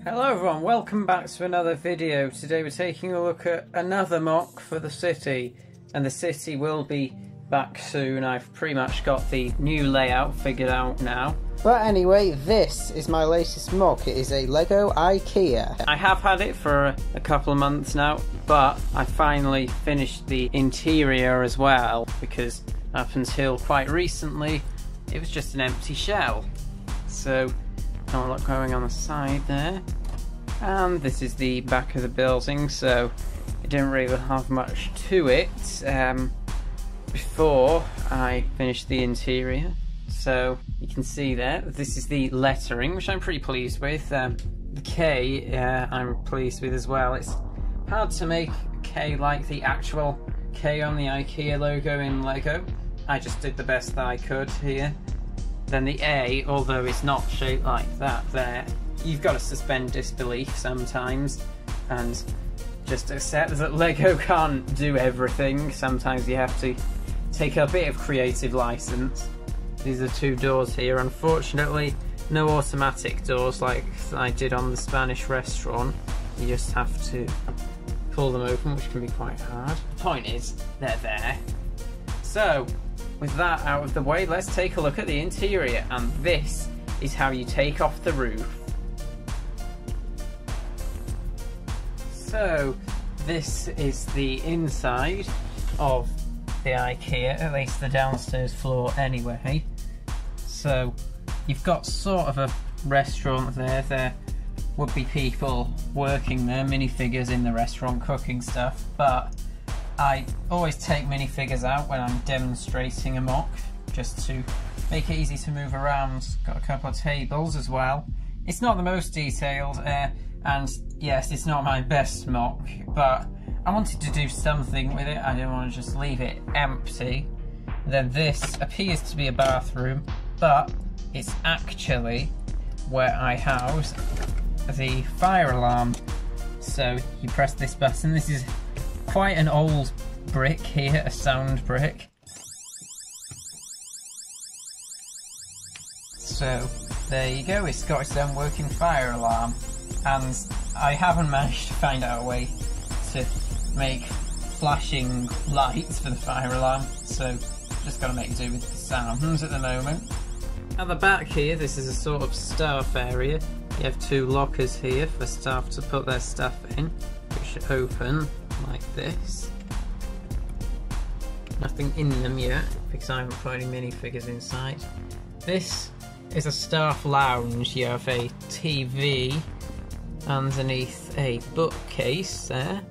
Hello everyone, welcome back to another video. Today we're taking a look at another mock for the city, and the city will be back soon. I've pretty much got the new layout figured out now. But anyway, this is my latest mock. It is a Lego IKEA. I have had it for a couple of months now, but I finally finished the interior as well, because up until quite recently it was just an empty shell. So not a lot going on the side there, and this is the back of the building, so it didn't really have much to it before I finished the interior. So you can see there, this is the lettering, which I'm pretty pleased with. The K I'm pleased with as well. It's hard to make a K like the actual K on the IKEA logo in Lego. I just did the best that I could here. Then the A, although it's not shaped like that there, you've got to suspend disbelief sometimes and just accept that Lego can't do everything. Sometimes you have to take a bit of creative license. These are two doors here. Unfortunately, no automatic doors like I did on the Spanish restaurant. You just have to pull them open, which can be quite hard. The point is, they're there. So, with that out of the way, let's take a look at the interior, and this is how you take off the roof. So this is the inside of the IKEA, at least the downstairs floor anyway. So you've got sort of a restaurant there. There would be people working there, minifigures in the restaurant cooking stuff, but I always take minifigures out when I'm demonstrating a mock, just to make it easy to move around. Got a couple of tables as well. It's not the most detailed, and yes, it's not my best mock, but I wanted to do something with it. I didn't want to just leave it empty. Then this appears to be a bathroom, but it's actually where I house the fire alarm. So you press this button. This is quite an old brick here, a sound brick. So there you go, it's got its own working fire alarm, and I haven't managed to find out a way to make flashing lights for the fire alarm, so just got to make do with the sounds at the moment. At the back here, this is a sort of staff area. You have two lockers here for staff to put their stuff in, which open like this. Nothing in them yet because I haven't put any minifigures inside. This is a staff lounge. You have a TV underneath a bookcase there.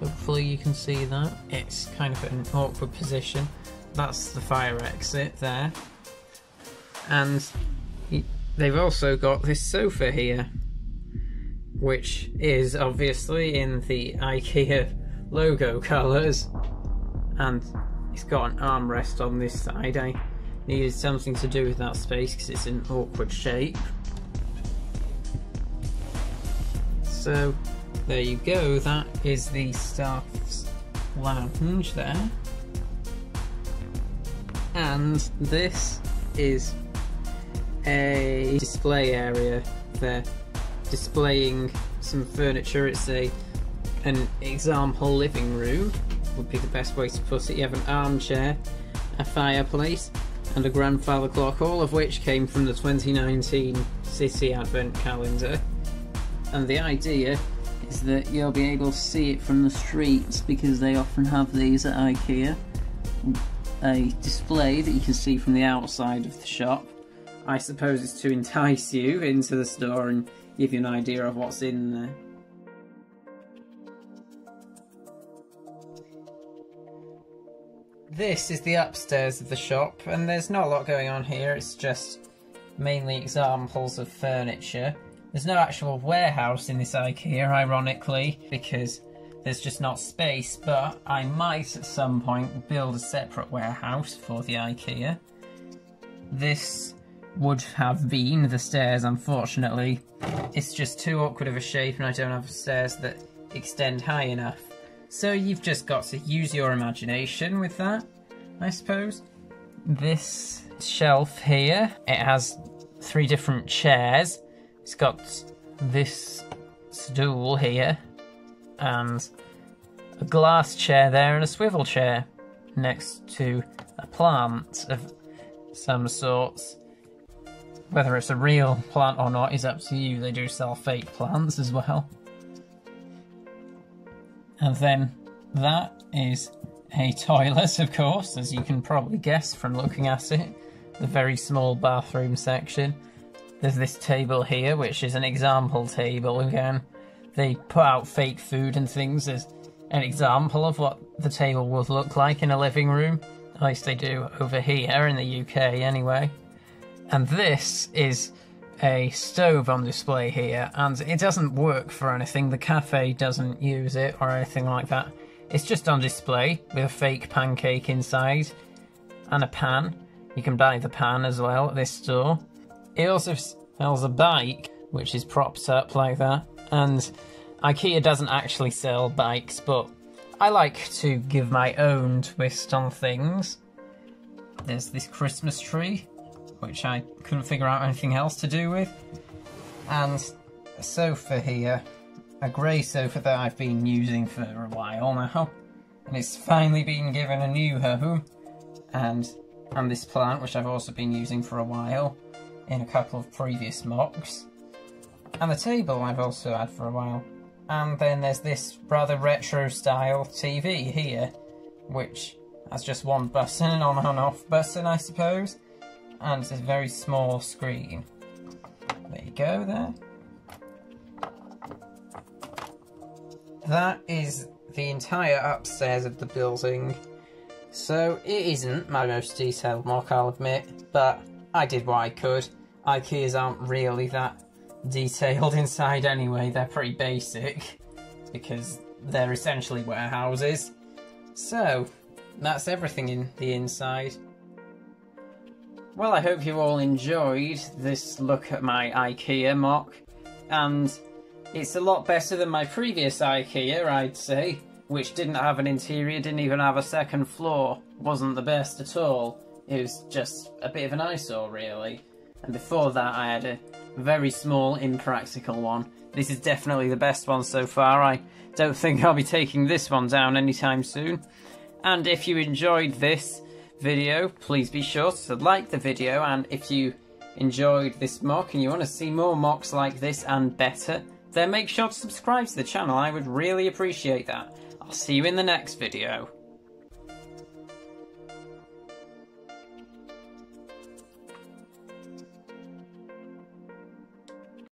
Hopefully you can see that. It's kind of an awkward position. That's the fire exit there. And they've also got this sofa here, which is obviously in the IKEA logo colours, and it's got an armrest on this side. I needed something to do with that space because it's an awkward shape. So there you go, that is the staff's lounge there. And this is a display area there, displaying some furniture. It's an example living room, would be the best way to put it. You have an armchair, a fireplace, and a grandfather clock, all of which came from the 2019 City Advent Calendar. And the idea is that you'll be able to see it from the streets, because they often have these at IKEA. A display that you can see from the outside of the shop. I suppose it's to entice you into the store and give you an idea of what's in there. This is the upstairs of the shop, and there's not a lot going on here. It's just mainly examples of furniture. There's no actual warehouse in this IKEA, ironically, because there's just not space, but I might at some point build a separate warehouse for the IKEA. This would have been the stairs, unfortunately. It's just too awkward of a shape, and I don't have stairs that extend high enough. So you've just got to use your imagination with that, I suppose. This shelf here, it has 3 different chairs. It's got this stool here and a glass chair there and a swivel chair next to a plant of some sorts. Whether it's a real plant or not is up to you. They do sell fake plants as well. And then that is a toilet, of course, as you can probably guess from looking at it. The very small bathroom section. There's this table here, which is an example table again. They put out fake food and things as an example of what the table would look like in a living room. At least they do over here in the UK anyway. And this is a stove on display here, and it doesn't work for anything. The cafe doesn't use it or anything like that. It's just on display with a fake pancake inside and a pan. You can buy the pan as well at this store. It also sells a bike, which is propped up like that. And IKEA doesn't actually sell bikes, but I like to give my own twist on things. There's this Christmas tree, which I couldn't figure out anything else to do with. And a sofa here, a grey sofa that I've been using for a while now. And it's finally been given a new home. And this plant, which I've also been using for a while in a couple of previous mocks. And the table I've also had for a while. And then there's this rather retro style TV here, which has just one button, an on and off button I suppose. And it's a very small screen. There you go there. That is the entire upstairs of the building. So it isn't my most detailed mock, I'll admit, but I did what I could. IKEAs aren't really that detailed inside anyway, they're pretty basic because they're essentially warehouses. So that's everything in the inside. Well, I hope you all enjoyed this look at my IKEA mock, and it's a lot better than my previous IKEA, I'd say, which didn't have an interior, didn't even have a second floor, wasn't the best at all. It was just a bit of an eyesore, really. And before that I had a very small, impractical one. This is definitely the best one so far. I don't think I'll be taking this one down anytime soon. And if you enjoyed this video, please be sure to like the video, and if you enjoyed this mock and you want to see more mocks like this and better, then make sure to subscribe to the channel. I would really appreciate that. I'll see you in the next video.